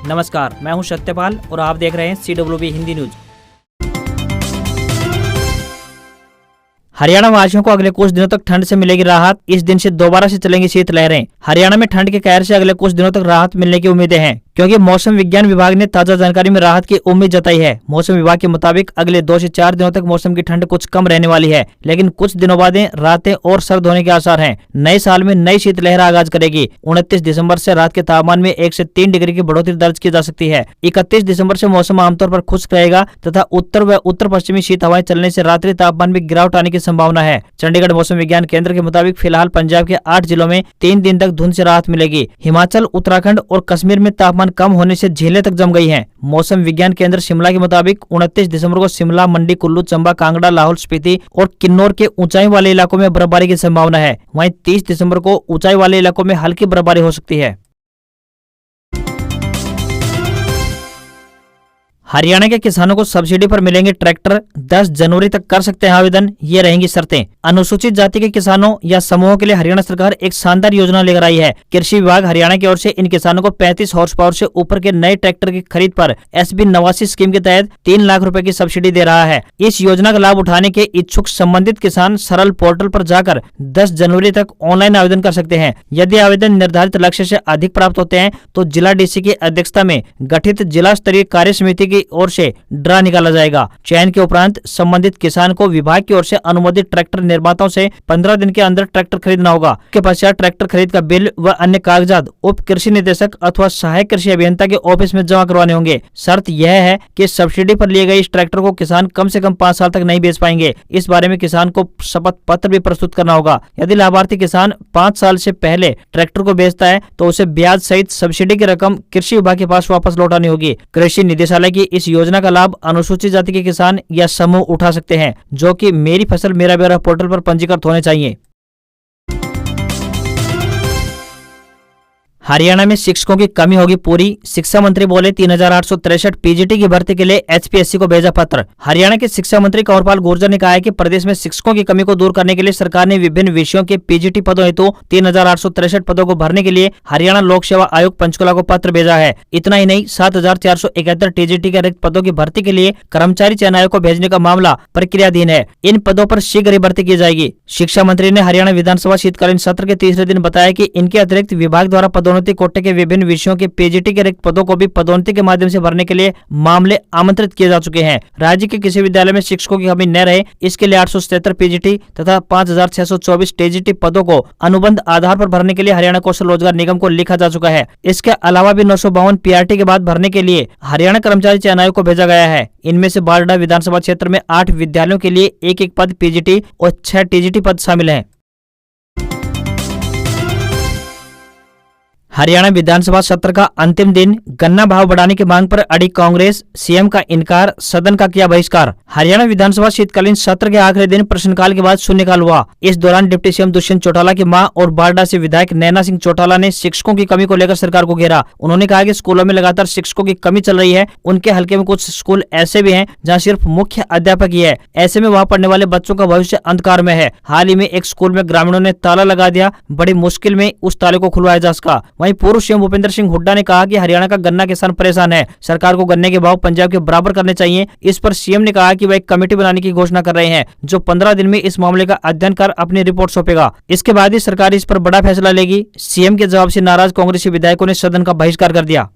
नमस्कार, मैं हूं सत्यपाल और आप देख रहे हैं CWB हिंदी न्यूज। हरियाणा वासियों को अगले कुछ दिनों तक ठंड से मिलेगी राहत। इस दिन से दोबारा से चलेंगी शीतलहरें। हरियाणा में ठंड के कहर से अगले कुछ दिनों तक राहत मिलने की उम्मीदें हैं, क्योंकि मौसम विज्ञान विभाग ने ताजा जानकारी में राहत की उम्मीद जताई है। मौसम विभाग के मुताबिक अगले 2 से 4 दिनों तक मौसम की ठंड कुछ कम रहने वाली है, लेकिन कुछ दिनों बाद रातें और सर्द होने के आसार हैं। नए साल में नई शीतलहर आगाज करेगी। 29 दिसंबर से रात के तापमान में 1 से 3 डिग्री की बढ़ोतरी दर्ज की जा सकती है। 31 दिसंबर से मौसम आमतौर पर खुश्क रहेगा तथा उत्तर व उत्तर पश्चिमी शीत हवाएं चलने से रात्रि तापमान में गिरावट आने की संभावना है। चंडीगढ़ मौसम विज्ञान केंद्र के मुताबिक फिलहाल पंजाब के 8 जिलों में 3 दिन तक धुंध से राहत मिलेगी। हिमाचल, उत्तराखंड और कश्मीर में तापमान कम होने से झीलें तक जम गई हैं। मौसम विज्ञान केंद्र शिमला के मुताबिक 29 दिसंबर को शिमला, मंडी, कुल्लू, चंबा, कांगड़ा, लाहौल स्पीति और किन्नौर के ऊंचाई वाले इलाकों में बर्फबारी की संभावना है। वहीं 30 दिसंबर को ऊंचाई वाले इलाकों में हल्की बर्फबारी हो सकती है। हरियाणा के किसानों को सब्सिडी पर मिलेंगे ट्रैक्टर। 10 जनवरी तक कर सकते हैं आवेदन, ये रहेंगी शर्तें। अनुसूचित जाति के किसानों या समूहों के लिए हरियाणा सरकार एक शानदार योजना लेकर आई है। कृषि विभाग हरियाणा की ओर से इन किसानों को 35 हॉर्स पावर से ऊपर के नए ट्रैक्टर की खरीद पर SB 89 स्कीम के तहत 3 लाख रुपए की सब्सिडी दे रहा है। इस योजना का लाभ उठाने के इच्छुक संबंधित किसान सरल पोर्टल पर जाकर 10 जनवरी तक ऑनलाइन आवेदन कर सकते हैं। यदि आवेदन निर्धारित लक्ष्य से अधिक प्राप्त होते हैं तो जिला DC की अध्यक्षता में गठित जिला स्तरीय कार्य समिति की ओर से ड्रा निकाला जाएगा। चयन के उपरांत संबंधित किसान को विभाग की ओर से अनुमोदित ट्रैक्टर निर्माताओं से 15 दिन के अंदर ट्रैक्टर खरीदना होगा। के पश्चात ट्रैक्टर खरीद का बिल व अन्य कागजात उप कृषि निदेशक अथवा सहायक कृषि अभियंता के ऑफिस में जमा करवाने होंगे। शर्त यह है कि सब्सिडी पर लिए गए इस ट्रैक्टर को किसान कम से कम 5 साल तक नहीं बेच पाएंगे। इस बारे में किसान को शपथ पत्र भी प्रस्तुत करना होगा। यदि लाभार्थी किसान 5 साल से पहले ट्रैक्टर को बेचता है तो उसे ब्याज सहित सब्सिडी की रकम कृषि विभाग के पास वापस लौटानी होगी। कृषि निदेशालय की इस योजना का लाभ अनुसूचित जाति के किसान या समूह उठा सकते हैं, जो कि मेरी फसल मेरा ब्यौरा पोर्टल पर पंजीकृत होने चाहिए। हरियाणा में शिक्षकों की कमी होगी पूरी। शिक्षा मंत्री बोले 3863 PGT की भर्ती के लिए HPSC को भेजा पत्र। हरियाणा के शिक्षा मंत्री कंवरपाल गुर्जर ने कहा है कि प्रदेश में शिक्षकों की कमी को दूर करने के लिए सरकार ने विभिन्न विषयों के PGT पदों हेतु 3863 पदों को भरने के लिए हरियाणा लोक सेवा आयोग पंचकुला को पत्र भेजा है। इतना ही नहीं, 7471 TGT के रिक्त पदों की भर्ती के लिए कर्मचारी चयन आयोग को भेजने का मामला प्रक्रियाधीन है। इन पदों पर शीघ्र भर्ती की जाएगी। शिक्षा मंत्री ने हरियाणा विधानसभा शीतकालीन सत्र के तीसरे दिन बताया कि इनके अतिरिक्त विभाग द्वारा पदोन्नति कोटे के विभिन्न विषयों के PGT के रिक्त पदों को भी पदोन्नति के माध्यम से भरने के लिए मामले आमंत्रित किए जा चुके हैं। राज्य के किसी विद्यालय में शिक्षकों की कमी न रहे, इसके लिए 877 PGT तथा 5624 TGT पदों को अनुबंध आधार पर भरने के लिए हरियाणा कौशल रोजगार निगम को लिखा जा चुका है। इसके अलावा भी 952 PRT के बाद भरने के लिए हरियाणा कर्मचारी चयन आयोग को भेजा गया है। इनमें से बारडा विधानसभा क्षेत्र में 8 विद्यालयों के लिए एक पद PGT और 6 TGT पद शामिल हैं। हरियाणा विधानसभा सत्र का अंतिम दिन। गन्ना भाव बढ़ाने की मांग पर अड़ी कांग्रेस, CM का इनकार, सदन का किया बहिष्कार। हरियाणा विधानसभा शीतकालीन सत्र के आखिरी दिन प्रश्नकाल के बाद शून्यकाल हुआ। इस दौरान डिप्टी CM दुष्यंत चौटाला की मां और बारडा से विधायक नैना सिंह चौटाला ने शिक्षकों की कमी को लेकर सरकार को घेरा। उन्होंने कहा कि स्कूलों में लगातार शिक्षकों की कमी चल रही है। उनके हलके में कुछ स्कूल ऐसे भी हैं जहाँ सिर्फ मुख्य अध्यापक ही है। ऐसे में वहाँ पढ़ने वाले बच्चों का भविष्य अंधकार में है। हाल ही में एक स्कूल में ग्रामीणों ने ताला लगा दिया। बड़ी मुश्किल में उस ताले को खुलवाया जा सका। वहीं पूर्व CM भूपेंद्र सिंह हुड्डा ने कहा कि हरियाणा का गन्ना किसान परेशान है। सरकार को गन्ने के भाव पंजाब के बराबर करने चाहिए। इस पर CM ने कहा कि वह एक कमेटी बनाने की घोषणा कर रहे हैं, जो 15 दिन में इस मामले का अध्ययन कर अपनी रिपोर्ट सौंपेगा। इसके बाद ही सरकार इस पर बड़ा फैसला लेगी। CM के जवाब से नाराज कांग्रेसी विधायकों ने सदन का बहिष्कार कर दिया।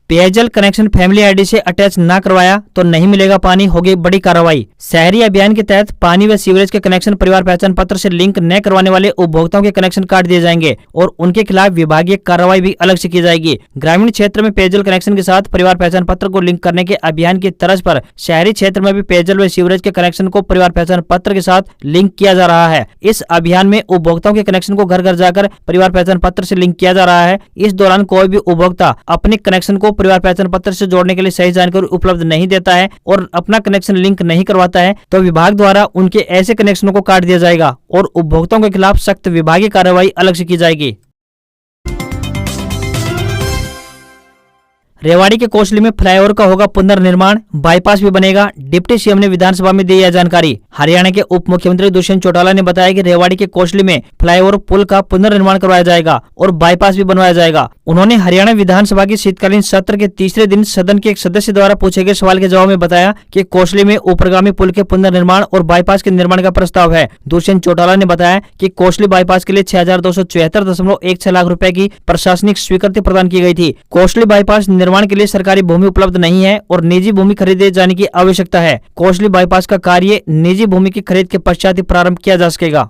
पेयजल कनेक्शन फैमिली आईडी से अटैच न करवाया तो नहीं मिलेगा पानी, होगी बड़ी कार्रवाई। शहरी अभियान के तहत पानी व सीवरेज के कनेक्शन परिवार पहचान पत्र से लिंक न करवाने वाले उपभोक्ताओं के कनेक्शन काट दिए जाएंगे और उनके खिलाफ विभागीय कार्रवाई भी अलग से की जाएगी। ग्रामीण क्षेत्र में पेयजल कनेक्शन के साथ परिवार पहचान पत्र को लिंक करने के अभियान की तर्ज पर शहरी क्षेत्र में भी पेयजल व सीवरेज के कनेक्शन को परिवार पहचान पत्र के साथ लिंक किया जा रहा है। इस अभियान में उपभोक्ताओं के कनेक्शन को घर घर जाकर परिवार पहचान पत्र से लिंक किया जा रहा है। इस दौरान कोई भी उपभोक्ता अपने कनेक्शन को परिवार पहचान पत्र से जोड़ने के लिए सही जानकारी उपलब्ध नहीं देता है और अपना कनेक्शन लिंक नहीं करवाता है तो विभाग द्वारा उनके ऐसे कनेक्शनों को काट दिया जाएगा और उपभोक्ताओं के खिलाफ सख्त विभागीय कार्रवाई अलग से की जाएगी। रेवाड़ी के कोसली में फ्लाईओवर का होगा पुनर्निर्माण, बाईपास भी बनेगा। डिप्टी सीएम ने विधानसभा में दी यह जानकारी। हरियाणा के उप मुख्यमंत्री दुष्यंत चौटाला ने बताया कि रेवाड़ी के कोसली में फ्लाईओवर पुल का पुनर्निर्माण करवाया जाएगा और बाईपास भी बनवाया जाएगा। उन्होंने हरियाणा विधानसभा के शीतकालीन सत्र के तीसरे दिन सदन के एक सदस्य द्वारा पूछे गए सवाल के जवाब में बताया कि कोसली में ऊपरगामी पुल के पुनर्निर्माण और बाईपास के निर्माण का प्रस्ताव है। दुष्यंत चौटाला ने बताया कि कोसली बाईपास के लिए 6274.16 लाख रुपए की प्रशासनिक स्वीकृति प्रदान की गई थी। कोसली बाईपास निर्माण के लिए सरकारी भूमि उपलब्ध नहीं है और निजी भूमि खरीदे जाने की आवश्यकता है। कोसली बाईपास का कार्य निजी भूमि की खरीद के पश्चात ही प्रारंभ किया जा सकेगा।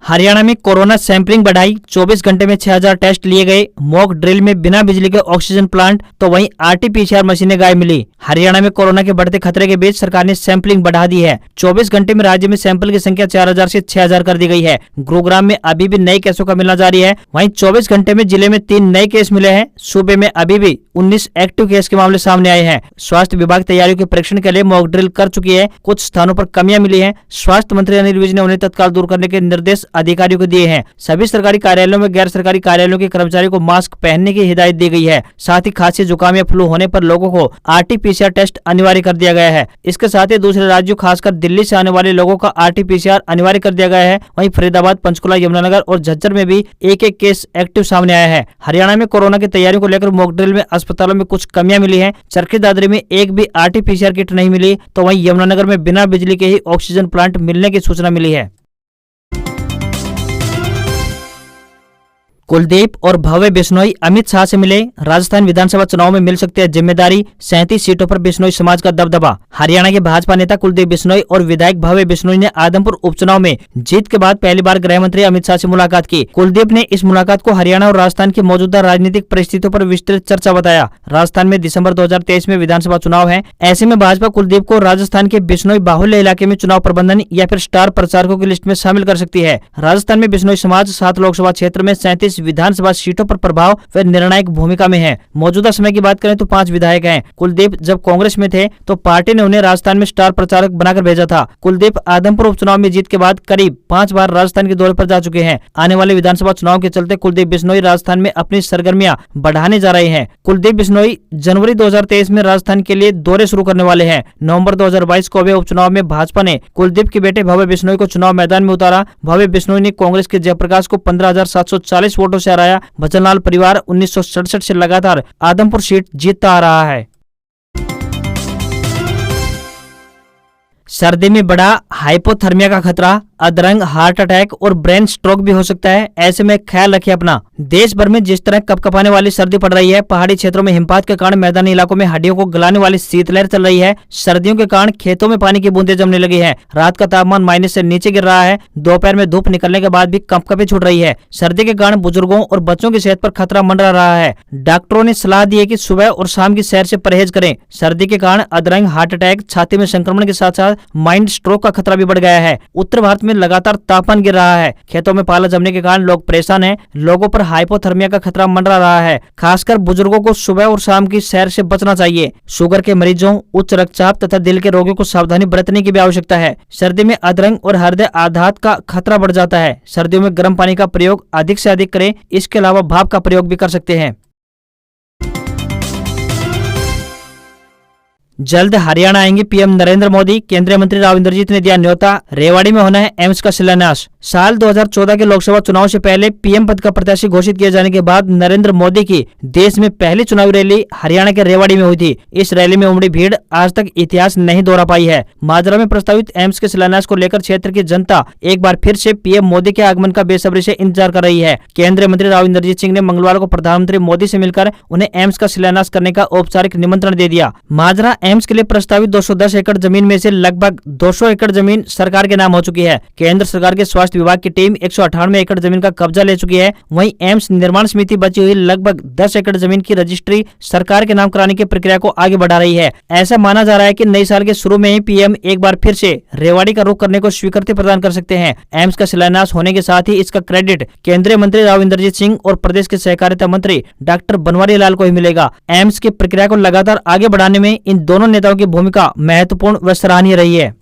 हरियाणा में कोरोना सैंपलिंग बढ़ाई, 24 घंटे में 6000 टेस्ट लिए गए। मॉक ड्रिल में बिना बिजली के ऑक्सीजन प्लांट तो वहीं RT-PCR मशीनें गायब मिली। हरियाणा में कोरोना के बढ़ते खतरे के बीच सरकार ने सैंपलिंग बढ़ा दी है। 24 घंटे में राज्य में सैंपल की संख्या 4000 से 6000 कर दी गई है। गुरुग्राम में अभी भी नए केसों का मिलना जारी है। वहीं 24 घंटे में जिले में 3 नए केस मिले हैं। सूबे में अभी भी 19 एक्टिव केस के मामले सामने आए हैं। स्वास्थ्य विभाग तैयारियों के परीक्षण के लिए मॉक ड्रिल कर चुकी है। कुछ स्थानों पर कमियां मिली हैं। स्वास्थ्य मंत्री अनिल विज ने उन्हें तत्काल दूर करने के निर्देश अधिकारियों को दिए हैं। सभी सरकारी कार्यालयों में गैर सरकारी कार्यालयों के कर्मचारियों को मास्क पहनने की हिदायत दी गई है। साथ ही खांसी, जुकाम या फ्लू होने पर लोगों को RT-PCR टेस्ट अनिवार्य कर दिया गया है। इसके साथ ही दूसरे राज्यों खासकर दिल्ली से आने वाले लोगों का RT-PCR अनिवार्य कर दिया गया है। वहीं फरीदाबाद, पंचकुला, यमुनानगर और झज्जर में भी एक केस एक्टिव सामने आया है। हरियाणा में कोरोना की तैयारियों को लेकर मॉक ड्रिल में अस्पतालों में कुछ कमियां मिली है। चरखी दादरी में एक भी RT-PCR किट नहीं मिली, तो वहीं यमुनानगर में बिना बिजली के ही ऑक्सीजन प्लांट मिलने की सूचना मिली है। कुलदीप और भव्य बिश्नोई अमित शाह से मिले, राजस्थान विधानसभा चुनाव में मिल सकती है जिम्मेदारी, 37 सीटों पर बिश्नोई समाज का दबदबा। हरियाणा के भाजपा नेता कुलदीप बिश्नोई और विधायक भव्य बिश्नोई ने आदमपुर उपचुनाव में जीत के बाद पहली बार गृह मंत्री अमित शाह से मुलाकात की। कुलदीप ने इस मुलाकात को हरियाणा और राजस्थान की मौजूदा राजनीतिक परिस्थितियों पर विस्तृत चर्चा बताया। राजस्थान में दिसंबर 2023 में विधानसभा चुनाव है। ऐसे में भाजपा कुलदीप को राजस्थान के बिश्नोई बाहुल्य इलाके में चुनाव प्रबंधन या फिर स्टार प्रचारकों की लिस्ट में शामिल कर सकती है। राजस्थान में बिश्नोई समाज 7 लोकसभा क्षेत्र में 37 विधानसभा सीटों पर प्रभाव व निर्णायक भूमिका में है। मौजूदा समय की बात करें तो 5 विधायक हैं। कुलदीप जब कांग्रेस में थे तो पार्टी ने उन्हें राजस्थान में स्टार प्रचारक बनाकर भेजा था। कुलदीप आदमपुर उपचुनाव में जीत के बाद करीब 5 बार राजस्थान के दौरे पर जा चुके हैं। आने वाले विधानसभा चुनाव के चलते कुलदीप बिश्नोई राजस्थान में अपनी सरगर्मियां बढ़ाने जा रहे हैं। कुलदीप बिश्नोई जनवरी 2023 में राजस्थान के लिए दौरे शुरू करने वाले हैं। नवंबर 2022 को हुए उपचुनाव में भाजपा ने कुलदीप के बेटे भव्य बिश्नोई को चुनाव मैदान में उतारा। भव्य बिश्नोई ने कांग्रेस के जयप्रकाश को 15,740 वोटों से हराया। भजनलाल परिवार 1967 से लगातार आदमपुर सीट जीतता आ रहा है। सर्दी में बढ़ा हाइपोथर्मिया का खतरा, अधरंग, हार्ट अटैक और ब्रेन स्ट्रोक भी हो सकता है। ऐसे में ख्याल रखिए अपना। देश भर में जिस तरह कपकपाने वाली सर्दी पड़ रही है, पहाड़ी क्षेत्रों में हिमपात के कारण मैदानी इलाकों में हड्डियों को गलाने वाली शीतलहर चल रही है। सर्दियों के कारण खेतों में पानी की बूंदें जमने लगी है। रात का तापमान माइनस से नीचे गिर रहा है। दोपहर में धूप निकलने के बाद भी कंपकपी छूट रही है। सर्दी के कारण बुजुर्गों और बच्चों की सेहत पर खतरा मंडरा रहा है। डॉक्टरों ने सलाह दी है कि सुबह और शाम की सैर से परहेज करें। सर्दी के कारण अधरंग, हार्ट अटैक, छाती में संक्रमण के साथ साथ माइंड स्ट्रोक का खतरा भी बढ़ गया है। उत्तर भारत में लगातार तापमान गिर रहा है। खेतों में पाला जमने के कारण लोग परेशान हैं। लोगों पर हाइपोथर्मिया का खतरा मंडरा रहा है। खासकर बुजुर्गों को सुबह और शाम की सैर से बचना चाहिए। शुगर के मरीजों, उच्च रक्तचाप तथा दिल के रोगियों को सावधानी बरतने की भी आवश्यकता है। सर्दी में अधरंग और हृदय आघात का खतरा बढ़ जाता है। सर्दियों में गर्म पानी का प्रयोग अधिक से अधिक करें। इसके अलावा भाप का प्रयोग भी कर सकते हैं। जल्द हरियाणा आएंगे पीएम नरेंद्र मोदी, केंद्रीय मंत्री राव इंद्रजीत ने दिया न्योता। रेवाड़ी में होना है एम्स का शिलान्यास। साल 2014 के लोकसभा चुनाव से पहले पीएम पद का प्रत्याशी घोषित किए जाने के बाद नरेंद्र मोदी की देश में पहली चुनावी रैली हरियाणा के रेवाड़ी में हुई थी। इस रैली में उमड़ी भीड़ आज तक इतिहास नहीं दोहरा पाई है। माजरा में प्रस्तावित एम्स के शिलान्यास को लेकर क्षेत्र की जनता एक बार फिर से पीएम मोदी के आगमन का बेसब्री से इंतजार कर रही है। केंद्रीय मंत्री राव इंद्रजीत सिंह ने मंगलवार को प्रधानमंत्री मोदी से मिलकर उन्हें एम्स का शिलान्यास करने का औपचारिक निमंत्रण दे दिया। माजरा एम्स के लिए प्रस्तावित 210 एकड़ जमीन में से लगभग 200 एकड़ जमीन सरकार के नाम हो चुकी है। केंद्र सरकार के स्वास्थ्य विभाग की टीम 198 एकड़ जमीन का कब्जा ले चुकी है। वहीं एम्स निर्माण समिति बची हुई लगभग 10 एकड़ जमीन की रजिस्ट्री सरकार के नाम कराने की प्रक्रिया को आगे बढ़ा रही है। ऐसा माना जा रहा है कि नए साल के शुरू में ही पीएम एक बार फिर से रेवाड़ी का रुख करने को स्वीकृति प्रदान कर सकते हैं। एम्स का शिलान्यास होने के साथ ही इसका क्रेडिट केंद्रीय मंत्री राव इंद्रजीत सिंह और प्रदेश के सहकारिता मंत्री डॉक्टर बनवारी लाल को ही मिलेगा। एम्स की प्रक्रिया को लगातार आगे बढ़ाने में इन दोनों नेताओं की भूमिका महत्वपूर्ण व सराहनीय रही है।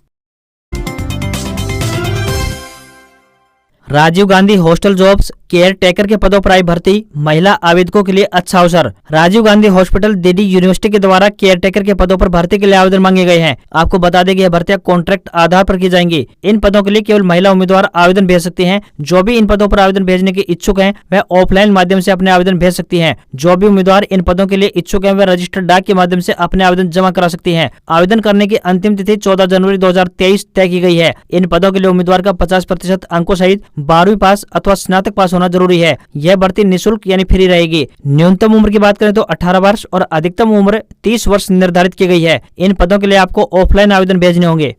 Rajiv Gandhi hostel jobs caretaker के पदों पर आई भर्ती, महिला आवेदकों के लिए अच्छा अवसर। राजीव गांधी हॉस्पिटल दिल्ली यूनिवर्सिटी के द्वारा केयर टेकर के पदों पर भर्ती के लिए आवेदन मांगे गए हैं। आपको बता दें कि यह भर्तियां कॉन्ट्रैक्ट आधार पर की जाएंगी। इन पदों के लिए केवल महिला उम्मीदवार आवेदन भेज सकती हैं। जो भी इन पदों पर आवेदन भेजने के इच्छुक हैं वह ऑफलाइन माध्यम से अपने आवेदन भेज सकती हैं। जो भी उम्मीदवार इन पदों के लिए इच्छुक हैं वह रजिस्टर्ड डाक के माध्यम से अपने आवेदन जमा करा सकती हैं। आवेदन करने की अंतिम तिथि 14 जनवरी 2023 तय की गई है। इन पदों के लिए उम्मीदवार का 50% अंकों सहित 12वीं पास अथवा स्नातक पास होना जरूरी है। यह भर्ती निःशुल्क यानी फ्री रहेगी। न्यूनतम उम्र की बात करें तो 18 वर्ष और अधिकतम उम्र 30 वर्ष निर्धारित की गई है। इन पदों के लिए आपको ऑफलाइन आवेदन भेजने होंगे।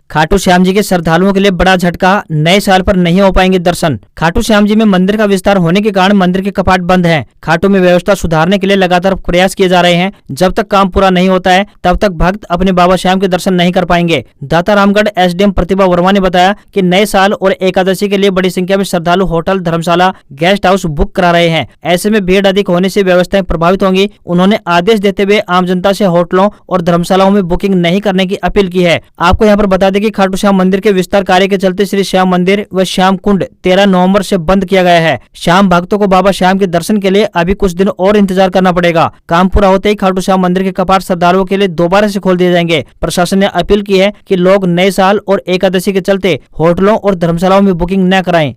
खाटू श्याम जी के श्रद्धालुओं के लिए बड़ा झटका, नए साल पर नहीं हो पाएंगे दर्शन। खाटू श्याम जी में मंदिर का विस्तार होने के कारण मंदिर के कपाट बंद हैं। खाटू में व्यवस्था सुधारने के लिए लगातार प्रयास किए जा रहे हैं। जब तक काम पूरा नहीं होता है तब तक भक्त अपने बाबा श्याम के दर्शन नहीं कर पाएंगे। दाता रामगढ़ एसडीएम प्रतिभा वर्मा ने बताया कि नए साल और एकादशी के लिए बड़ी संख्या में श्रद्धालु होटल, धर्मशाला, गेस्ट हाउस बुक करा रहे हैं। ऐसे में भीड़ अधिक होने से व्यवस्थाएं प्रभावित होंगी। उन्होंने आदेश देते हुए आम जनता से होटलों और धर्मशालाओं में बुकिंग नहीं करने की अपील की है। आपको यहाँ पर बता दें कि खाटू श्याम मंदिर के विस्तार कार्य के चलते श्री श्याम मंदिर व श्याम कुंड 13 नवंबर से बंद किया गया है। श्याम भक्तों को बाबा श्याम के दर्शन के लिए अभी कुछ दिन और इंतजार करना पड़ेगा। काम पूरा होते ही खाटू श्याम मंदिर के कपाट श्रद्धालुओं के लिए दोबारा से खोल दिए जाएंगे। प्रशासन ने अपील की है कि लोग नए साल और एकादशी के चलते होटलों और धर्मशालाओं में बुकिंग न कराएं।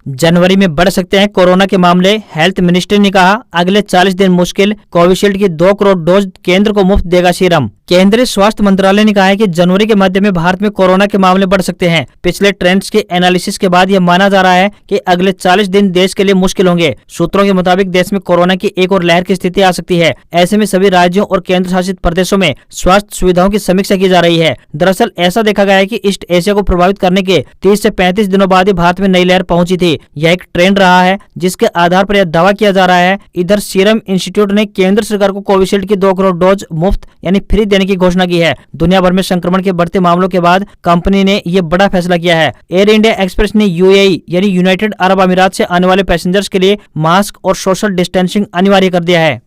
जनवरी में बढ़ सकते हैं कोरोना के मामले, हेल्थ मिनिस्ट्री ने कहा अगले 40 दिन मुश्किल, कोविशील्ड की 2 करोड़ डोज केंद्र को मुफ्त देगा सीरम। केंद्रीय स्वास्थ्य मंत्रालय ने कहा है कि जनवरी के मध्य में भारत में कोरोना के मामले बढ़ सकते हैं। पिछले ट्रेंड्स के एनालिसिस के बाद यह माना जा रहा है कि अगले 40 दिन देश के लिए मुश्किल होंगे। सूत्रों के मुताबिक देश में कोरोना की एक और लहर की स्थिति आ सकती है। ऐसे में सभी राज्यों और केंद्र शासित प्रदेशों में स्वास्थ्य सुविधाओं की समीक्षा की जा रही है। दरअसल ऐसा देखा गया है कि ईस्ट एशिया को प्रभावित करने के 30 से 35 दिनों बाद ही भारत में नई लहर पहुंची थी। यह एक ट्रेंड रहा है जिसके आधार पर यह दावा किया जा रहा है। इधर सीरम इंस्टीट्यूट ने केंद्र सरकार को कोविशील्ड की 2 करोड़ डोज मुफ्त यानी फ्री देने की घोषणा की है। दुनिया भर में संक्रमण के बढ़ते मामलों के बाद कंपनी ने यह बड़ा फैसला किया है। एयर इंडिया एक्सप्रेस ने यूएई यानी यूनाइटेड अरब अमीरात से आने वाले पैसेंजर्स के लिए मास्क और सोशल डिस्टेंसिंग अनिवार्य कर दिया है।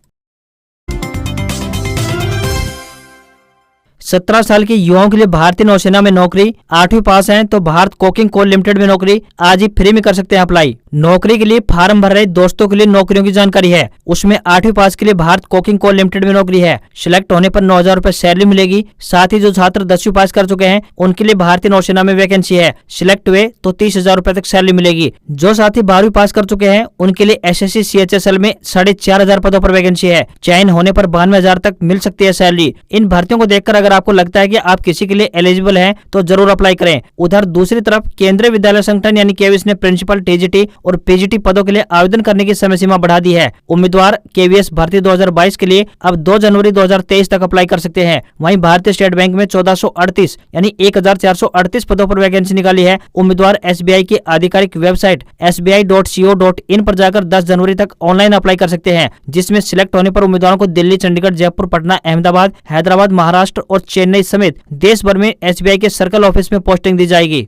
17 साल के युवाओं के लिए भारतीय नौसेना में नौकरी, 8वीं पास हैं तो भारत कोकिंग कोल लिमिटेड में नौकरी आज ही फ्री में कर सकते हैं अप्लाई। नौकरी के लिए फार्म भर रहे दोस्तों के लिए नौकरियों की जानकारी है। उसमें 8वीं पास के लिए भारत कोकिंग कोल लिमिटेड में नौकरी है। सिलेक्ट होने पर 9,000 रुपए सैलरी मिलेगी। साथ ही जो छात्र 10वीं पास कर चुके हैं उनके लिए भारतीय नौसेना में वैकेंसी है। सिलेक्ट हुए तो 30,000 रुपए तक सैलरी मिलेगी। जो साथी 12वीं पास कर चुके हैं उनके लिए SSC CHSL में 4,500 पदों पर वैकेंसी है। चयन होने पर 92,000 तक मिल सकती है सैलरी। इन भर्तियों को देखकर अगर आपको लगता है कि आप किसी के लिए एलिजिबल हैं तो जरूर अप्लाई करें। उधर दूसरी तरफ केंद्रीय विद्यालय संगठन यानी केवीएस ने प्रिंसिपल, TGT और PGT पदों के लिए आवेदन करने की समय सीमा बढ़ा दी है। उम्मीदवार केवीएस भर्ती 2022 के लिए अब 2 जनवरी 2023 तक अप्लाई कर सकते हैं। वहीं भारतीय स्टेट बैंक में 1438 यानी 1438 पदों पर वैकेंसी निकाली है। उम्मीदवार SBI की आधिकारिक वेबसाइट sbi.co.in पर जाकर 10 जनवरी तक ऑनलाइन अप्लाई कर सकते हैं, जिसमें सिलेक्ट होने पर उम्मीदवारों को दिल्ली, चंडीगढ़, जयपुर, पटना, अहमदाबाद, हैदराबाद, महाराष्ट्र और चेन्नई समेत देश भर में SBI के सर्कल ऑफिस में पोस्टिंग दी जाएगी।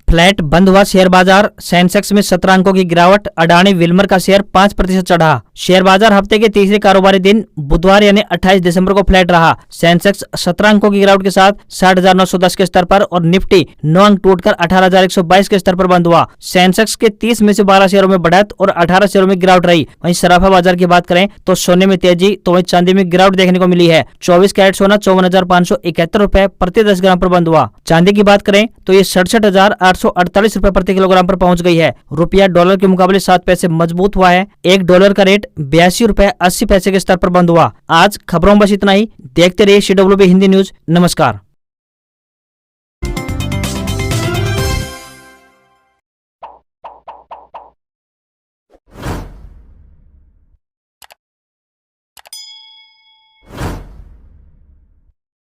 फ्लैट बंद हुआ शेयर बाजार, सेंसेक्स में 17 अंकों की गिरावट, अडानी विल्मर का शेयर 5% चढ़ा। शेयर बाजार हफ्ते के तीसरे कारोबारी दिन बुधवार यानी 28 दिसंबर को फ्लैट रहा। सेंसेक्स 17 अंकों की गिरावट के साथ 60,910 के स्तर पर और निफ्टी 9 अंक टूटकर 18,122 के स्तर पर बंद हुआ। सेंसेक्स के 30 में से 12 शेयरों में बढ़त और 18 शेयरों में गिरावट रही। वहीं सराफा बाजार की बात करें तो सोने में तेजी तो वहीं चांदी में गिरावट देखने को मिली है। 24 कैरेट सोना 54,571 रुपए प्रति 10 ग्राम पर बंद हुआ। चांदी की बात करें तो ये 67,848 रुपए प्रति किलोग्राम पर पहुंच गई है। रुपया डॉलर के मुकाबले 7 पैसे मजबूत हुआ है। $1 का रेट 82 रुपए 80 पैसे के स्तर पर बंद हुआ। आज खबरों में बस इतना ही। देखते रहिए CWB हिंदी न्यूज। नमस्कार।